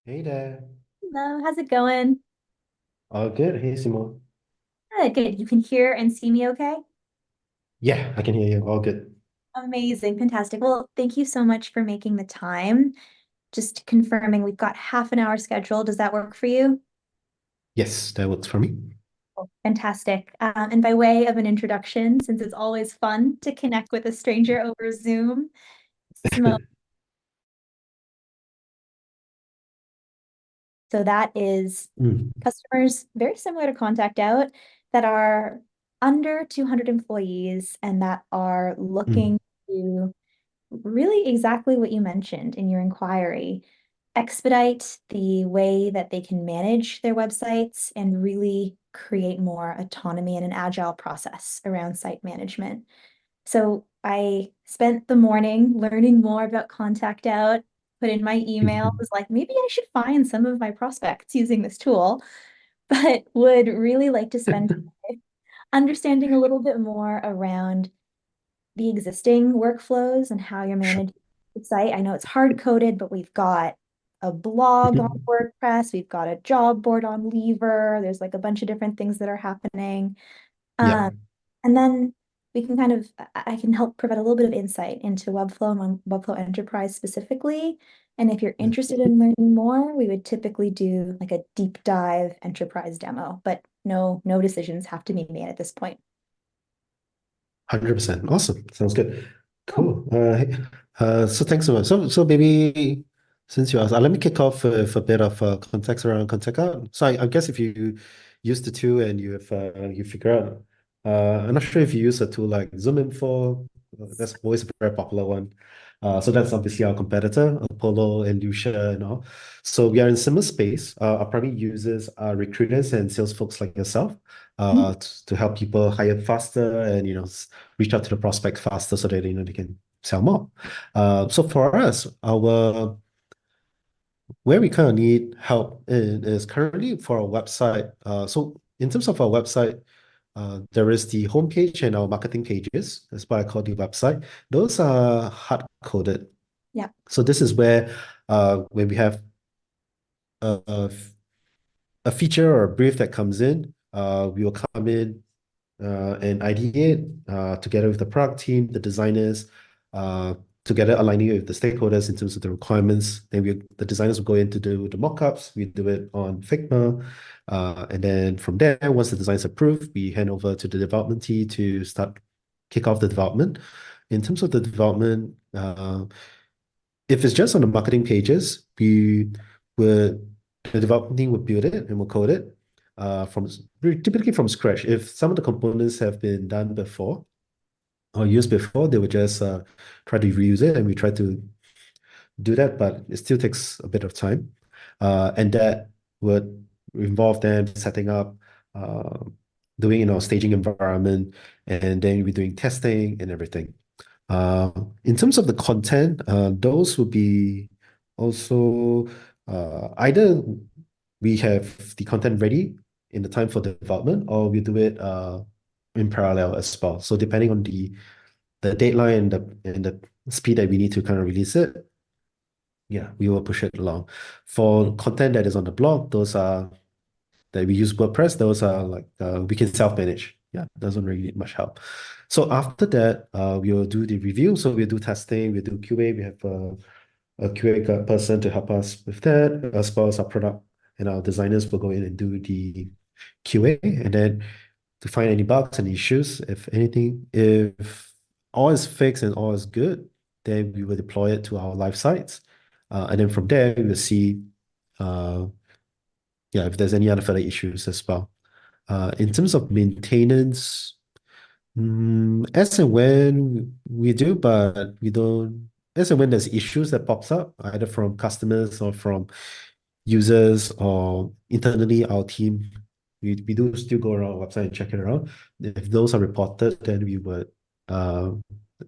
Hey there. Hello, how's it going? All good. Hey, Simon. Good, good. You can hear and see me okay? Yeah, I can hear you. All good. Amazing, fantastic. Well, thank you so much for making the time. Just confirming we've got half an hour scheduled. Does that work for you? Yes, that works for me. Oh, fantastic. And by way of an introduction, since it's always fun to connect with a stranger over Zoom, Simone. So that is Mm, customers very similar to Contact Out that are under 200 employees and that are mm, looking to really exactly what you mentioned in your inquiry. Expedite the way that they can manage their websites and really create more autonomy and an agile process around site management. So I spent the morning learning more about Contact Out, put in my email, mhm. was like, maybe I should find some of my prospects using this tool, but would really like to spend time understanding a little bit more around the existing workflows and how you're Sure. managing the site. I know it's hard coded, but we've got a blog on Mhm. WordPress, we've got a job board on Lever, there's like a bunch of different things that are happening. Yeah, Um, and then we can kind of, I can help provide a little bit of insight into Webflow and on Webflow Enterprise specifically. And if you're yeah. interested in learning more, we would typically do like a deep dive enterprise demo, but no decisions have to be made at this point. 100%. Awesome. Sounds good. Oh, Cool. So thanks so much. So maybe since you asked, let me kick off with a bit of context around Contact Out. So I guess if you use the tool and you figure out, I'm not sure if you use a tool like Zoom Info. That's always a very popular one. So that's obviously our competitor, Apollo and Lucia and all. So we are in similar space. Our primary users are recruiters and sales folks like yourself, to help people hire faster and reach out to the prospect faster so that they can sell more. So for us, our where we kind of need help in is currently for our website. So in terms of our website, there is the homepage and our marketing pages. That's what I call the website. Those are hard coded. yeah. So this is where when we have a, a feature or a brief that comes in, we will come in and ideate together with the product team, the designers, uh, together aligning with the stakeholders in terms of the requirements. Then the designers will go in to do the mockups. We do it on Figma. And then from there, once the design is approved, we hand over to the development team to start kick off the development. In terms of the development, if it's just on the marketing pages, would the development team would build it and will code it typically from scratch. If some of the components have been done before or used before, they would just try to reuse it, and we try to do that, but it still takes a bit of time, and that would involve them setting up, uh, doing staging environment, and then we're doing testing and everything. Uh, in terms of the content, those would be also either we have the content ready in the time for development, or we do it in parallel as well. So depending on the deadline and the speed that we need to kind of release it, yeah, we will push it along. For content that is on the blog, those are that we use WordPress, those are like we can self-manage. Yeah, doesn't really need much help. So after that, we will do the review. So we'll do testing, we'll do QA. We have a QA person to help us with that, as well as our product and our designers will go in and do the QA, and then to find any bugs and issues, if anything. If all is fixed and all is good, then we will deploy it to our live sites. And then from there, we will see uh, yeah, if there's any other further issues as well. In terms of maintenance, as and when we do, but we don't, as and when there's issues that pops up, either from customers or from users or internally our team, we do still go around our website and check it around. If those are reported, uh,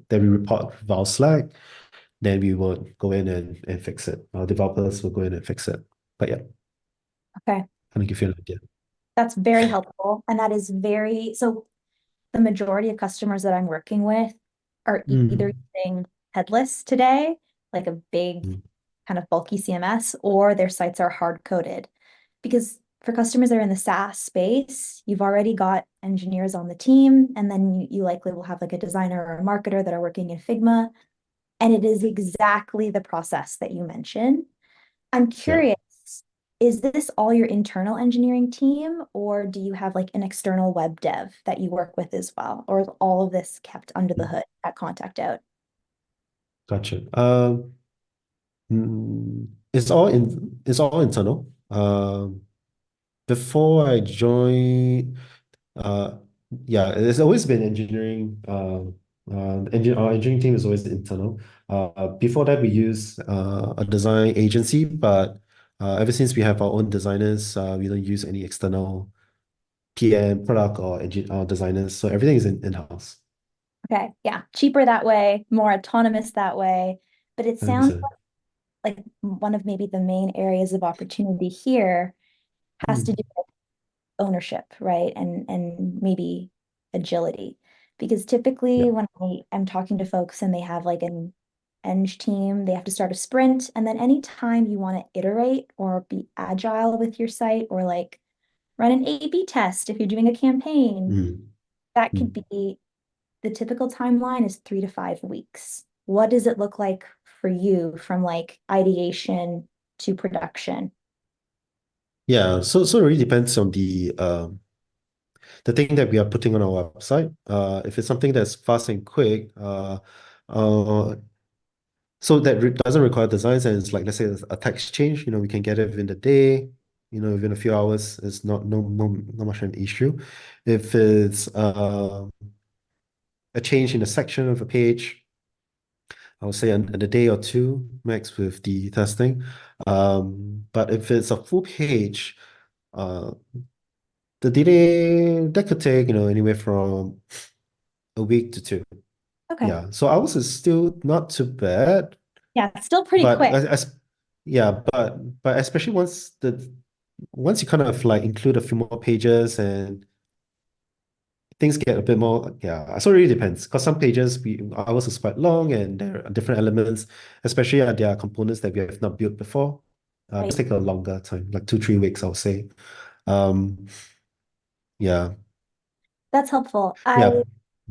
then we report via Slack, then we would go in and fix it. Our developers will go in and fix it. But yeah, Okay. kind of give you an idea. That's very helpful. And that is very, so the majority of customers that I'm working with are either Mm, using headless today, like a big mm, kind of bulky CMS or their sites are hard coded. Because for customers that are in the SaaS space, you've already got engineers on the team, and then you likely will have like a designer or a marketer that are working in Figma. And it is exactly the process that you mentioned. I'm Yeah. curious, is this all your internal engineering team, or do you have like an external web dev that you work with as well? Or is all of this kept under the hood at Contact Out? Gotcha. It's all internal. Before I joined, uh, yeah, it's always been engineering. Our engineering team is always internal. Before that, we use a design agency, but ever since we have our own designers, we don't use any external PM, product, or designers. So everything is in-house. Okay, yeah, cheaper that way, more autonomous that way. But it sounds 100%. like one of maybe the main areas of opportunity here has to do Mm. with ownership, right? And maybe agility. Because typically Yeah. when I'm talking to folks and they have like an eng team, they have to start a sprint. And then anytime you want to iterate or be agile with your site or like run an A/B test if you're doing a campaign, Mm. that could Mm. be the typical timeline is 3 to 5 weeks. What does it look like for you from like ideation to production? Yeah, so it really depends on the thing that we are putting on our website. If it's something that's fast and quick, uh, so that doesn't require designs, and it's like, let's say a text change, we can get it within the day, within a few hours. It's not much an issue. If it's a change in a section of a page, I would say a day or two max with the testing. But if it's a full page, uh, the delay that could take, anywhere from a week to two. Okay. Yeah. So ours is still not too bad, Yeah, it's still pretty but quick, yeah, but especially once you kind of like include a few more pages and things get a bit more, yeah. So it really depends because some pages ours is quite long and there are different elements, especially there are components that we have not built before. This right? take a longer time, like 2, 3 weeks, I would say. Um, yeah, That's helpful. yeah.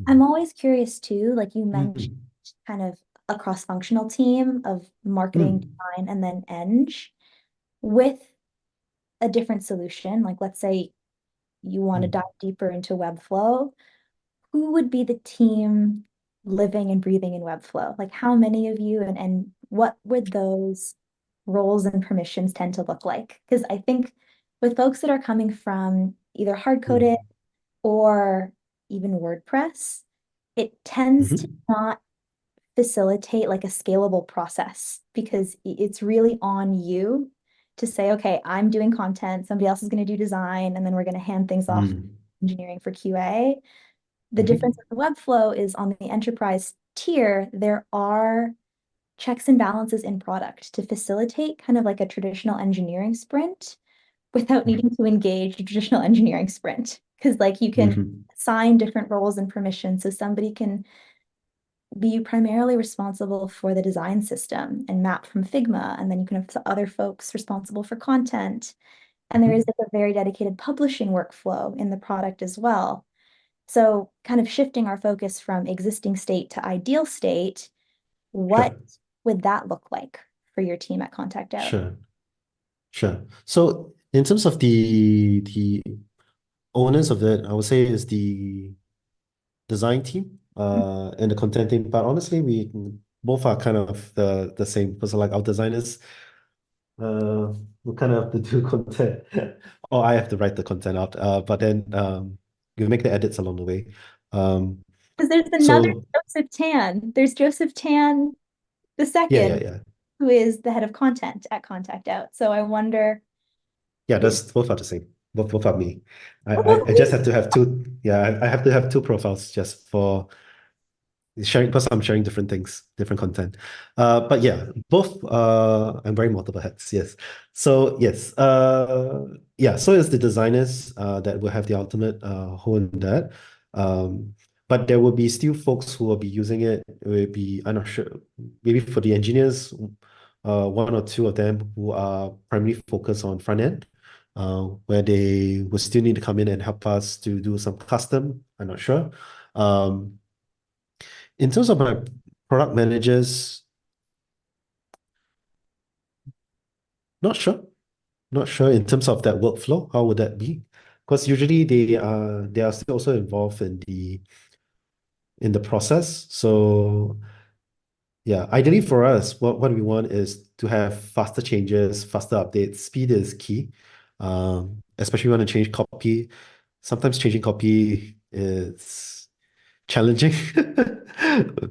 I'm always curious too, like you mentioned Mm, kind of a cross-functional team of marketing, mm, design, and then eng with a different solution. Like let's say you want to dive mm, deeper into Webflow. Who would be the team living and breathing in Webflow? Like how many of you and what would those roles and permissions tend to look like? Because I think with folks that are coming from either hard-coded mm, or even WordPress, it tends to mhm, not facilitate like a scalable process because it's really on you to say, okay, I'm doing content, somebody else is going to do design, and then we're going to hand things off to mm, engineering for QA. The difference mhm. with Webflow is on the enterprise tier, there are checks and balances in product to facilitate kind of like a traditional engineering sprint without needing to engage a traditional engineering sprint. Because like you can Mhm. assign different roles and permissions so somebody can be primarily responsible for the design system and map from Figma, and then you can have other folks responsible for content. And there is Mhm. like a very dedicated publishing workflow in the product as well. So kind of shifting our focus from existing state to ideal state, what Sure, would that look like for your team at Contact Out? sure, sure. So in terms of the owners of it, I would say is the design team and the content team. But honestly, we both are kind of the same because like our designers we kind of have to do content, or I have to write the content out. But then we make the edits along the way. Um, Because there's another so Joseph Tan. There's Joseph Tan the yeah, yeah, second, yeah. who is the head of content at Contact Out. So I wonder, Yeah, is that's both are the same. Both are me. oh, both of I just you? have to have two. Yeah, I have to have two profiles just for sharing because I'm sharing different things, different content. But yeah, both. I'm wearing multiple hats. Yes. So yes. Yeah. So it's the designers that will have the ultimate hold in that. But there will be still folks who will be using it. It will be I'm not sure. Maybe for the engineers, one or two of them who are primarily focused on front end, where they will still need to come in and help us to do some custom. I'm not sure. Um, in terms of my product managers, not sure. Not sure in terms of that workflow, how would that be? Because usually they are still also involved in the process. So yeah, ideally for us, what we want is to have faster changes, faster updates. Speed is key. Especially when you change copy. Sometimes changing copy is challenging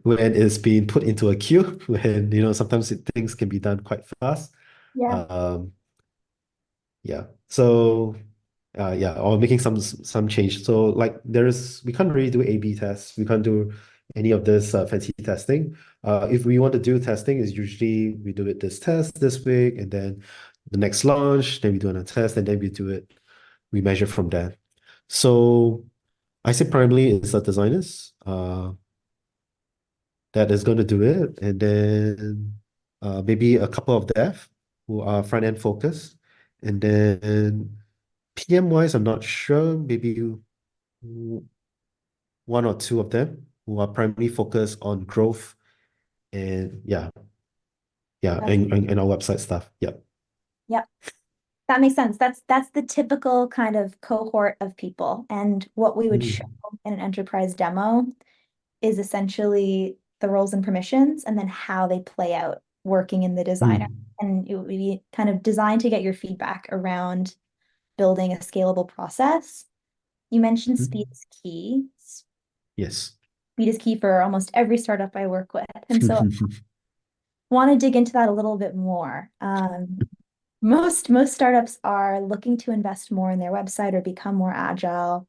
when it's being put into a queue, when sometimes things can be done quite fast. Yeah. Um, yeah. So yeah, or making some change. So like we can't really do A/B tests. We can't do any of this fancy testing. If we want to do testing, is usually we do it this test this week, and then the next launch, then we do another test, and then we measure from there. So I say primarily it's the designers that is going to do it, and then maybe a couple of dev who are front end focused, and then PM wise, I'm not sure. Maybe one or two of them who are primarily focused on growth and yeah, yeah, That's, and our website stuff. Yeah. yeah, that makes sense. That's the typical kind of cohort of people. And what we would show Mm. in an enterprise demo is essentially the roles and permissions and then how they play out working in the designer. Mm. And it would be kind of designed to get your feedback around building a scalable process. You mentioned speed Mm. is key. Yes. Speed is key for almost every startup I work with. And so I want to dig into that a little bit more. Most startups are looking to invest more in their website or become more agile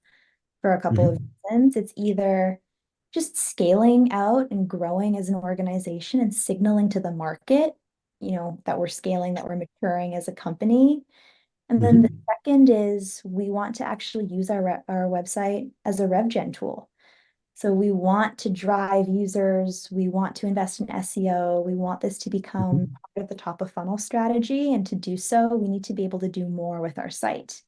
for a couple of Mhm. reasons. It's either just scaling out and growing as an organization and signaling to the market, that we're scaling, that we're maturing as a company. And then the Mhm. second is we want to actually use our website as a rev gen tool. So we want to drive users, we want to invest in SEO, we want this to become Mhm. part of the top of funnel strategy. And to do so, we need to be able to do more with our site.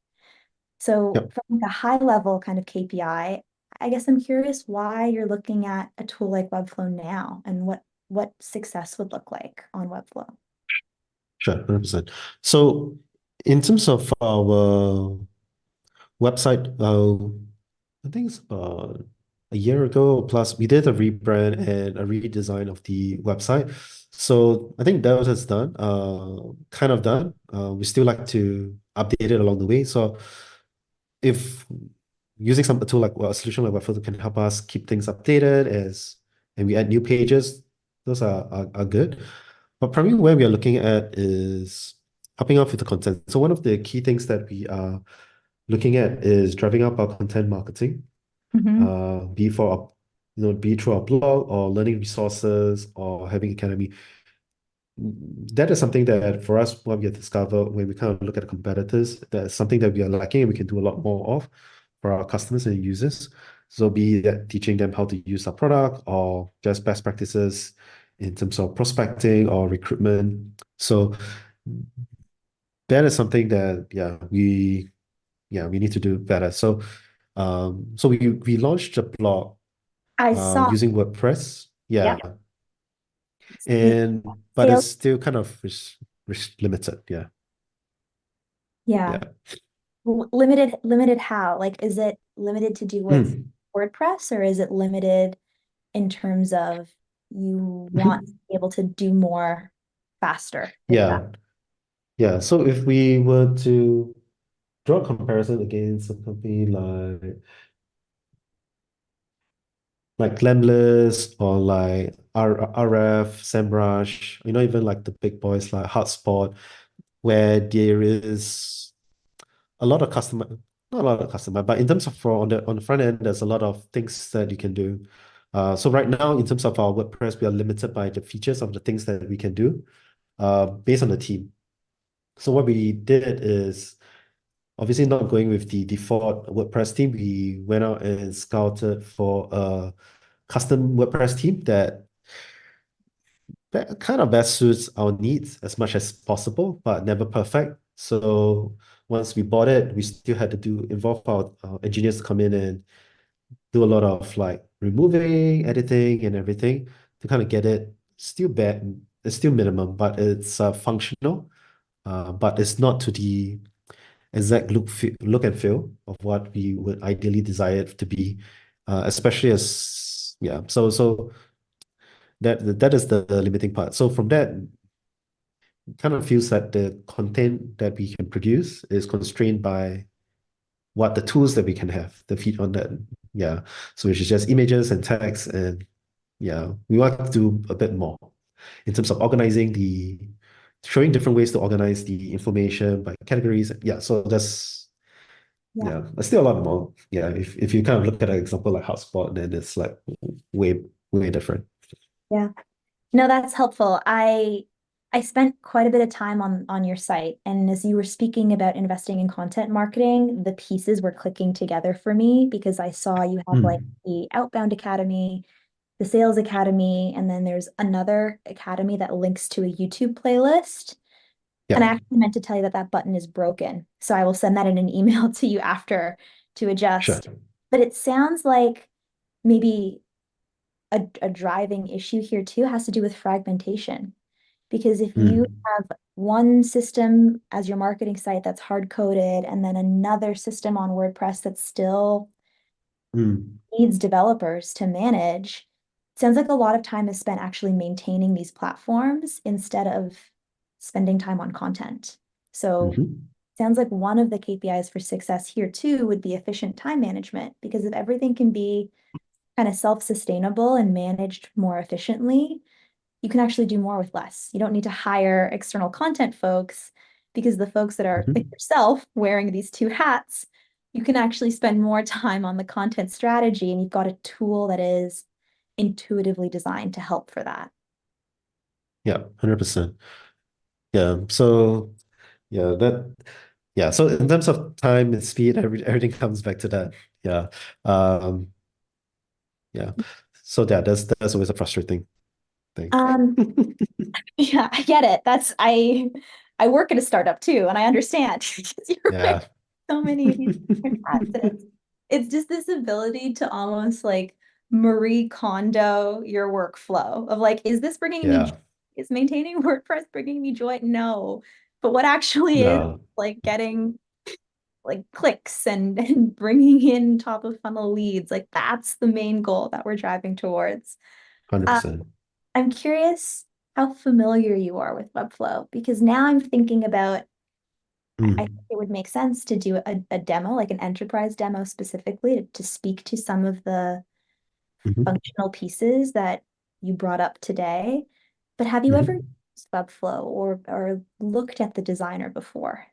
So Yep. from like a high level kind of KPI, I guess I'm curious why you're looking at a tool like Webflow now and what success would look like on Webflow. Sure, 100%. So in terms of our website, I think it's about a year ago plus we did a rebrand and a redesign of the website. So I think that was done, kind of done. We still like to update it along the way. So if using a tool like a solution like Webflow can help us keep things updated and we add new pages, those are good. But probably where we are looking at is helping out with the content. So one of the key things that we are looking at is driving up our content marketing, Mhm. be it for our, be it through our blog or learning resources or having academy. That is something that for us, what we have discovered when we kind of look at the competitors, that's something that we are lacking and we can do a lot more of for our customers and users. So be that teaching them how to use our product or just best practices in terms of prospecting or recruitment. So that is something that we need to do better. So we launched a blog I saw, using WordPress. yep, Yeah. the And but sales, it's still kind of limited. Yeah. yeah. Yeah. Limited how? Like, is it limited to do with Mm. WordPress or is it limited in terms of you want to be able to do more faster with that? Yeah. Yeah. So if we were to draw a comparison against a company like Lemless or like RF, SEMrush, even like the big boys like Hotspot, where there is a lot of customer, not a lot of customer, but in terms of for on the front end, there's a lot of things that you can do. So right now, in terms of our WordPress, we are limited by the features of the things that we can do, based on the team. So what we did is obviously not going with the default WordPress team. We went out and scouted for a custom WordPress team that that kind of best suits our needs as much as possible, but never perfect. So once we bought it, we still had to involve our engineers to come in and do a lot of like removing, editing, and everything to kind of get it still bad. It's still minimum, but it's functional. But it's not to the exact look and feel of what we would ideally desire it to be, especially as yeah. So that is the limiting part. So from that, kind of feels that the content that we can produce is constrained by what the tools that we can have, the feed on that. Yeah. So which is just images and text and yeah, we want to do a bit more in terms of showing different ways to organize the information by categories. Yeah, so Yeah. there's still a lot more. Yeah, if you kind of look at an example like Hotspot, then it's like way different. Yeah. No, that's helpful. I spent quite a bit of time on your site, and as you were speaking about investing in content marketing, the pieces were clicking together for me because I saw you have like Mm, the Outbound Academy, the Sales Academy, and then there's another academy that links to a YouTube playlist. And yeah, I actually meant to tell you that that button is broken, so I will send that in an email to you after to sure. adjust. But it sounds like maybe a driving issue here too has to do with fragmentation. Because if you Mm, have one system as your marketing site that's hard coded, and then another system on WordPress that still mm, needs developers to manage, it sounds like a lot of time is spent actually maintaining these platforms instead of spending time on content. So mhm, sounds like one of the KPIs for success here too would be efficient time management, because if everything can be kind of self-sustainable and managed more efficiently, you can actually do more with less. You don't need to hire external content folks, because the folks that are like mhm. yourself wearing these two hats, you can actually spend more time on the content strategy, and you've got a tool that is intuitively designed to help for that. Yeah, 100%. Yeah. So yeah, so in terms of time and speed, everything comes back to that. Yeah. Um, yeah. So yeah, that's always a frustrating thing. Um, yeah, I get it. I work at a startup too, and I understand because you're wearing Yeah. so many of these different hats. And it's just this ability to almost like Marie Kondo your workflow of like, is this bringing me joy? Yeah. Is maintaining WordPress bringing me joy? No. But what actually is No, like getting like clicks and bringing in top of funnel leads, like that's the main goal that we're driving towards. Uh, 100%. I'm curious how familiar you are with Webflow, because now I'm thinking about, I think Mm. it would make sense to do a demo, like an enterprise demo specifically to speak to some of the Mhm. functional pieces that you brought up today. But have you ever Mhm. used Webflow or looked at the designer before?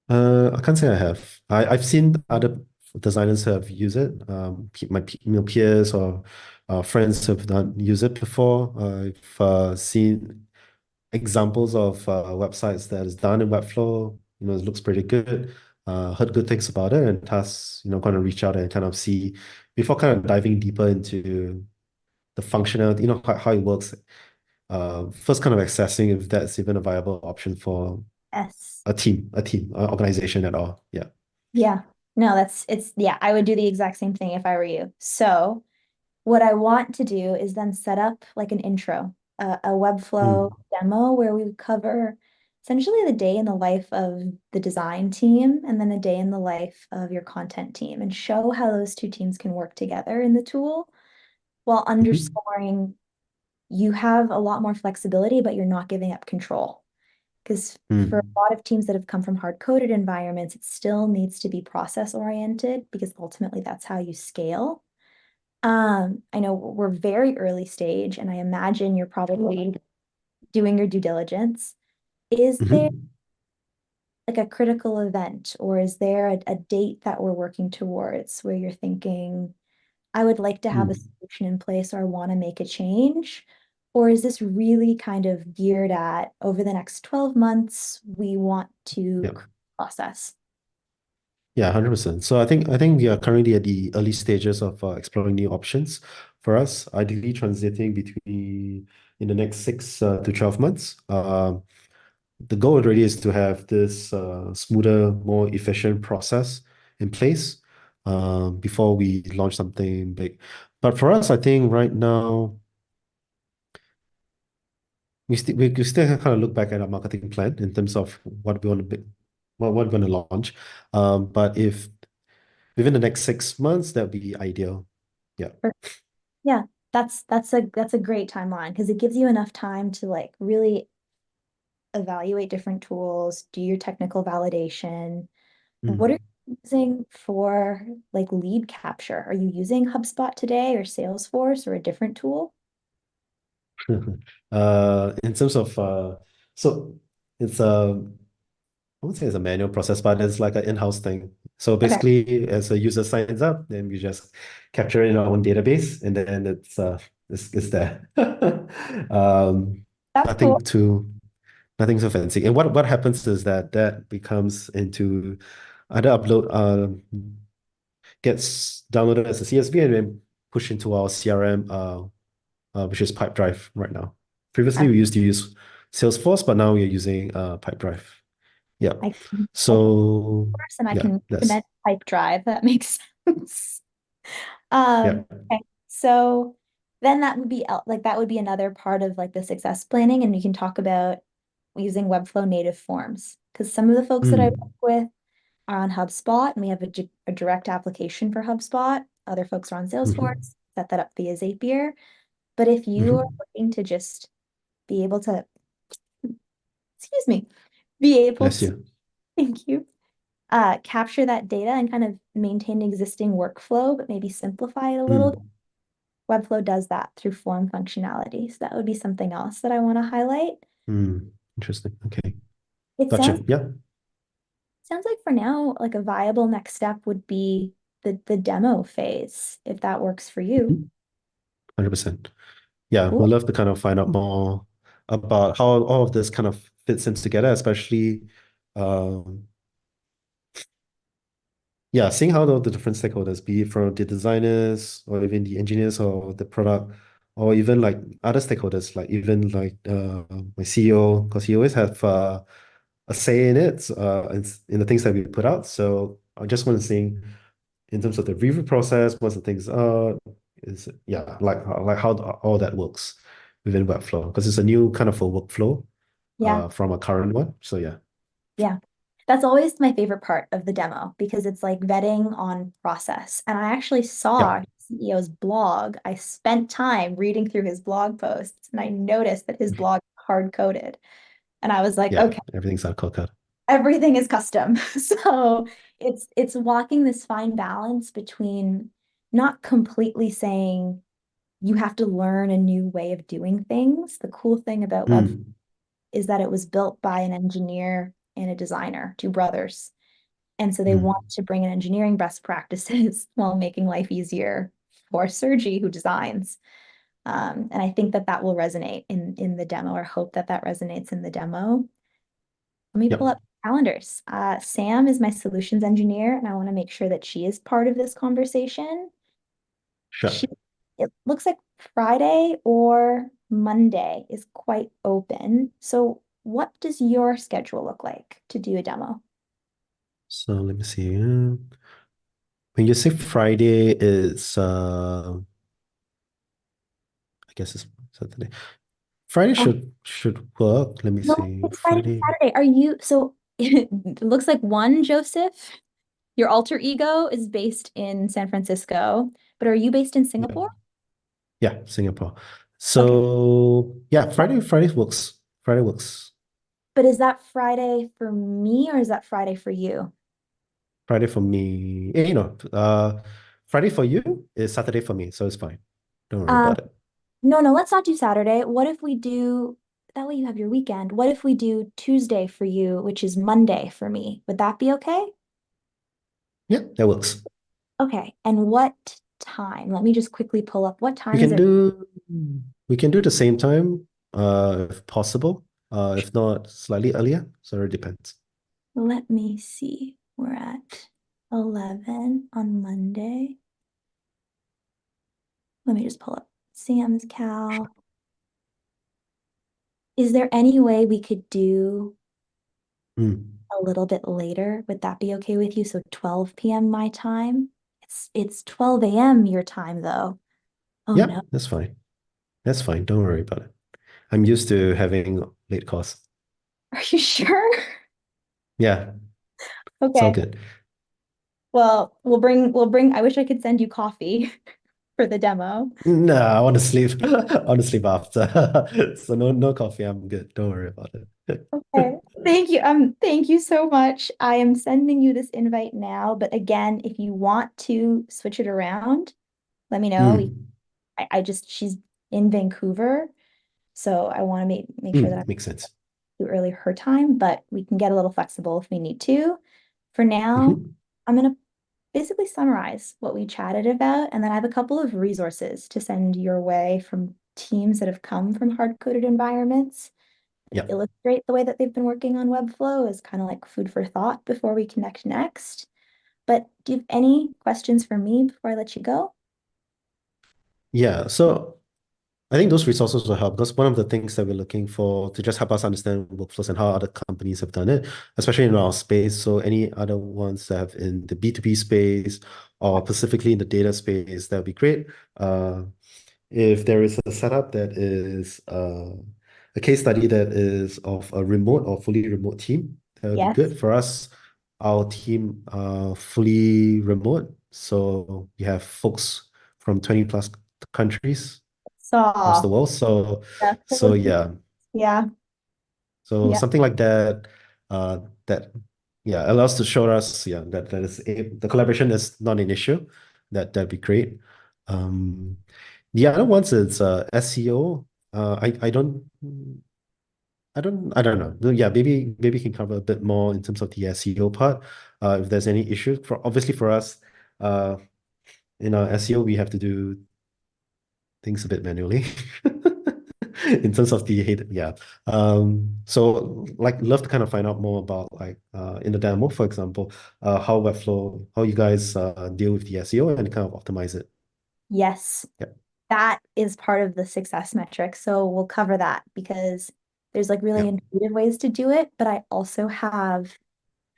I can't say I have. I've seen other designers who have used it. Peers or friends have done use it before. I've seen examples of websites that is done in Webflow. It looks pretty good. Heard good things about it, and thus, kind of reach out and kind of see before kind of diving deeper into the functionality, how it works. First, kind of assessing if that's even a viable option for Yes. organization at all. Yeah. Yeah. No, yeah, I would do the exact same thing if I were you. So what I want to do is then set up like an intro, a Webflow Mm, demo where we cover essentially the day in the life of the design team and then a day in the life of your content team, and show how those two teams can work together in the tool while mhm, underscoring you have a lot more flexibility, but you're not giving up control. Because for mm, a lot of teams that have come from hard-coded environments, it still needs to be process oriented because ultimately that's how you scale. I know we're very early stage, and I imagine you're probably doing your due diligence. Is there mhm, like a critical event, or is there a date that we're working towards where you're thinking, I would like to have a mm. solution in place or I want to make a change? Or is this really kind of geared at over the next 12 months, we want to Yeah. process? Yeah, 100%. So I think we are currently at the early stages of exploring new options. for us, ideally transiting between in the next 6 to 12 months. The goal already is to have this smoother, more efficient process in place before we launch something big. But for us, I think right now we still kind of look back at our marketing plan in terms of what we want to be, what we're going to launch. But if within the next 6 months, that would be ideal. Yeah. Or- Yeah, that's a great timeline because it gives you enough time to like really evaluate different tools, do your technical validation. What are Mm. you using for like lead capture? Are you using HubSpot today or Salesforce or a different tool? In terms of so it's I won't say it's a manual process, but it's like an in-house thing. So Okay, basically, as a user signs up, then we just capture it in our own database, and then it's there. Um, that's nothing cool. too nothing so fancy. And what happens is that that becomes into either upload gets downloaded as a CSV and then pushed into our CRM, which is Pipedrive right now. Previously, we used to use Salesforce, but now we're using Pipedrive. Yeah. I can So course and I yeah, can that's recommend Pipe Drive. That makes sense. yeah. Okay. So then that would be like that would be another part of like the success planning, and we can talk about using Webflow native forms because some of the folks that I work Mm, with are on HubSpot, and we have a direct application for HubSpot. Other folks are on mhm, Salesforce, set that up via Zapier. But if you are mhm. looking to just be able to, excuse me, be able Bless to, you. thank you, capture that data and kind of maintain existing workflow, but maybe simplify it a little. Mm, Webflow does that through form functionality. So that would be something else that I want to highlight. interesting. Okay. It Gotcha. sounds Yeah. sounds like for now, like a viable next step would be the demo phase, if that works for you. 100%. Yeah, Cool. we'd love to kind of find out more about how all of this kind of fits in together, especially um, yeah, seeing how the different stakeholders, be it from the designers or even the engineers or the product, or even like other stakeholders, like even like my CEO, because he always have a say in it, in the things that we put out. So I just want to see in terms of the review process, what the things are, is yeah, like how all that works within Webflow, because it's a new kind of a workflow Yeah. from a current one. So yeah, Yeah. That's always my favorite part of the demo because it's like vetting on process. And I actually yeah, saw CEO's blog. I spent time reading through his blog posts and I noticed that his blog is hard coded. And I was like, yeah, okay, everything's on code. everything is custom. So it's walking this fine balance between not completely saying you have to learn a new way of doing things. The cool thing about Web Mm, is that it was built by an engineer and a designer, two brothers. And so they want mm. to bring in engineering best practices while making life easier for Sergi, who designs. And I think that that will resonate in the demo, or hope that that resonates in the demo. Let me pull Yep, up calendars. Sam is my solutions engineer, and I want to make sure that she is part of this conversation. sure. She, it looks like Friday or Monday is quite open. So what does your schedule look like to do a demo? So let me see. When you say Friday, it's I guess it's Saturday. Friday Oh, should work. Let me no, see. it's Friday to Friday. Saturday. Are you, so it looks like one Joseph, your alter ego is based in San Francisco, but are you based in Yeah, Singapore? yeah, Singapore. Okay. So yeah, Friday works. Friday works. But is that Friday for me or is that Friday for you? Friday for me, Friday for you is Saturday for me, so it's fine. Don't worry Um, about it. no, let's not do Saturday. What if we do, that way you have your weekend. What if we do Tuesday for you, which is Monday for me? Would that be okay? Yeah, that works. Okay. And what time? Let me just quickly pull up what We times can are, do we can do the same time, if possible. If not, slightly earlier. So it depends. let me see. We're at 11 on Monday. Let me just pull up Sam's Cal. Is there any way we could do Mm. a little bit later? Would that be okay with you? So 12 p.m. my time? It's 12 a.m. your time though. Oh Yeah, no. that's fine. That's fine. Don't worry about it. I'm used to having late calls. Are you sure? Yeah, it's all Okay. good. Well, I wish I could send you coffee for the demo. No, I want to sleep. I want to sleep after. So no coffee. I'm good. Don't worry about it. Okay. Thank you. Thank you so much. I am sending you this invite now, but again, if you want to switch it around, let me know. Mm, She's in Vancouver, so I want to make sure that I'm makes sense. too early her time, but we can get a little flexible if we need to. For now, Hmm. I'm gonna basically summarize what we chatted about, and then I have a couple of resources to send your way from teams that have come from hard-coded environments that Yeah. illustrate the way that they've been working on Webflow as kind of like food for thought before we connect next. But do you have any questions for me before I let you go? Yeah. So I think those resources will help because one of the things that we're looking for to just help us understand workflows and how other companies have done it, especially in our space. So any other ones that have in the B2B space or specifically in the data space, that would be great. If there is a setup that is a case study that is of a remote or fully remote team, that would be Yes. good for us. Our team are fully remote, so we have folks from 20 plus countries across Saw. the world. So, Yeah. so yeah, Yeah. so Yeah. something like that, that yeah allows to show us that is the collaboration is not an issue. That'd be great. Um, the other ones is SEO. I don't know. Yeah, maybe you can cover a bit more in terms of the SEO part. If there's any issues for obviously for us, uh, in our SEO we have to do things a bit manually in terms of the hate. Yeah. So like love to kind of find out more about like in the demo, for example, how Webflow, how you guys deal with the SEO and kind of optimize it. Yes. Yeah. That is part of the success metric. So we'll cover that because there's like Yeah. really intuitive ways to do it, but I also have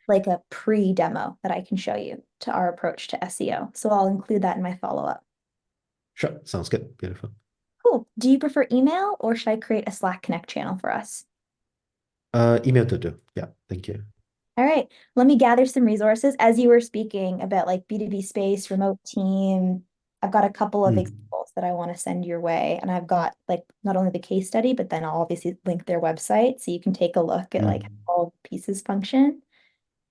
like a pre-demo that I can show you to our approach to SEO. So I'll include that in my follow-up. Sure. Sounds good. Beautiful. Cool. Do you prefer email or should I create a Slack Connect channel for us? Email to do. Yeah. Thank you. All right, let me gather some resources. As you were speaking about like B2B space, remote team, I've got a couple of Mm, examples that I want to send your way. And I've got like not only the case study, but then I'll obviously link their website so you can take a look at like how mm. all pieces function.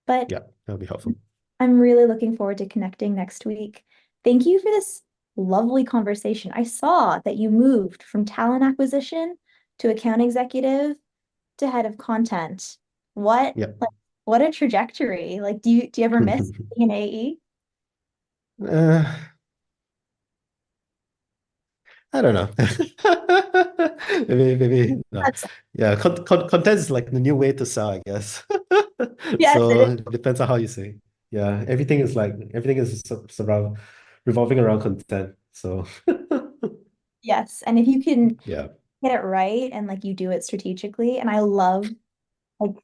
But Yeah, that'll be helpful. I'm really looking forward to connecting next week. Thank you for this lovely conversation. I saw that you moved from talent acquisition to account executive to head of content. What Yeah. like what a trajectory. Like do you ever miss being an AE? Uh, I don't know. Maybe no. That's Yeah, content is like the new way to sell, I guess. yes, it So is. it depends on how you say. Yeah, everything is surround revolving around content. So Yes. And if you can yeah. get it right and like you do it strategically, and I love like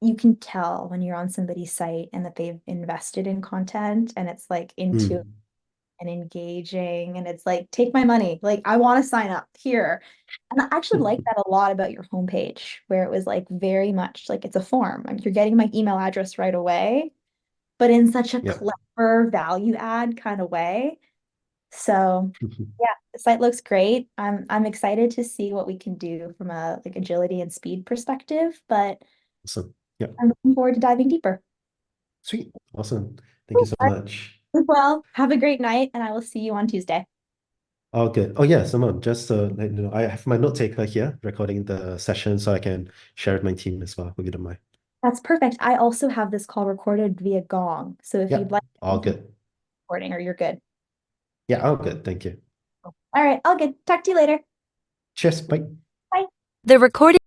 you can tell when you're on somebody's site and that they've invested in content and it's like into Mm, and engaging and it's like take my money like I want to sign up here and I actually like that a lot about your homepage where it was like very much like it's a form like you're getting my email address right away but in such a yeah. clever value add kind of way so yeah the site looks great I'm excited to see what we can do from a like agility and speed perspective but So yeah. I'm looking forward to diving deeper. Sweet. Awesome. Thank you Cool. so All much. right. Well have a great night and I will see you on Tuesday. Oh, good. Oh, yeah, Simon, just let you know, I have my note taker here recording the session so I can share with my team as well, if you don't mind. That's perfect. I also have this call recorded via Gong. So if Yeah, you'd like, all we can good. recording or you're good. Yeah, all good. Thank you. All right, all good. Talk to you later. Cheers. Bye. Bye. The recording